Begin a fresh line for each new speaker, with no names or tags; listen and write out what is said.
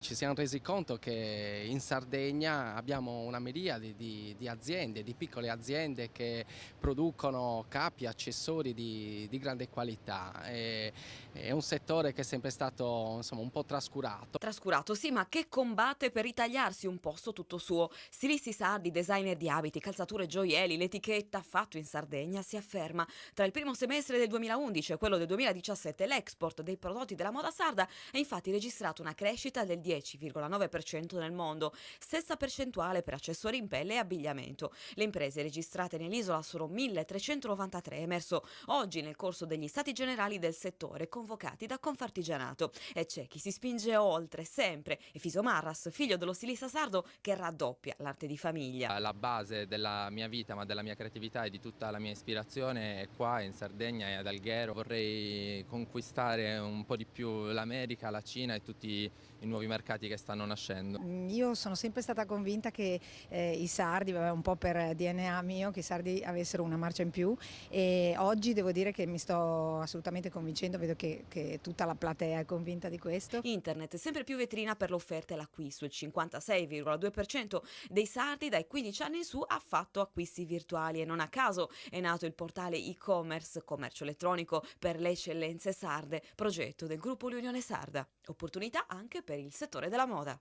Ci siamo resi conto che in Sardegna abbiamo una miriade di aziende, di piccole aziende che producono capi, accessori di grande qualità. È un settore che è sempre stato, insomma, un po' trascurato.
Trascurato, sì, ma che combatte per ritagliarsi un posto tutto suo. Stilisti sardi, designer di abiti, calzature e gioielli, l'etichetta fatto in Sardegna si afferma. Tra il primo semestre del 2011 e quello del 2017 l'export dei prodotti della moda sarda ha infatti registrato una crescita del 10,9% nel mondo, stessa percentuale per accessori in pelle e abbigliamento. Le imprese registrate nell'isola sono 1393, emerso oggi nel corso degli stati generali del settore convocati da Confartigianato. E c'è chi si spinge oltre, sempre, e Fiso Marras, figlio dello stilista sardo, che raddoppia l'arte di famiglia.
La base della mia vita, ma della mia creatività e di tutta la mia ispirazione è qua in Sardegna e ad Alghero. Vorrei conquistare un po' di più l'America, la Cina e tutti i nuovi mercati che stanno nascendo.
Io sono sempre stata convinta che i sardi, vabbè, un po' per DNA mio, che i sardi avessero una marcia in più, e oggi devo dire che mi sto assolutamente convincendo, vedo che tutta la platea è convinta di questo.
Internet è sempre più vetrina per l'offerta e l'acquisto. Il 56,2% dei sardi dai 15 anni in su ha fatto acquisti virtuali e non a caso è nato il portale e-commerce, commercio elettronico per le eccellenze sarde, progetto del gruppo L'Unione Sarda. Opportunità anche per il settore della moda.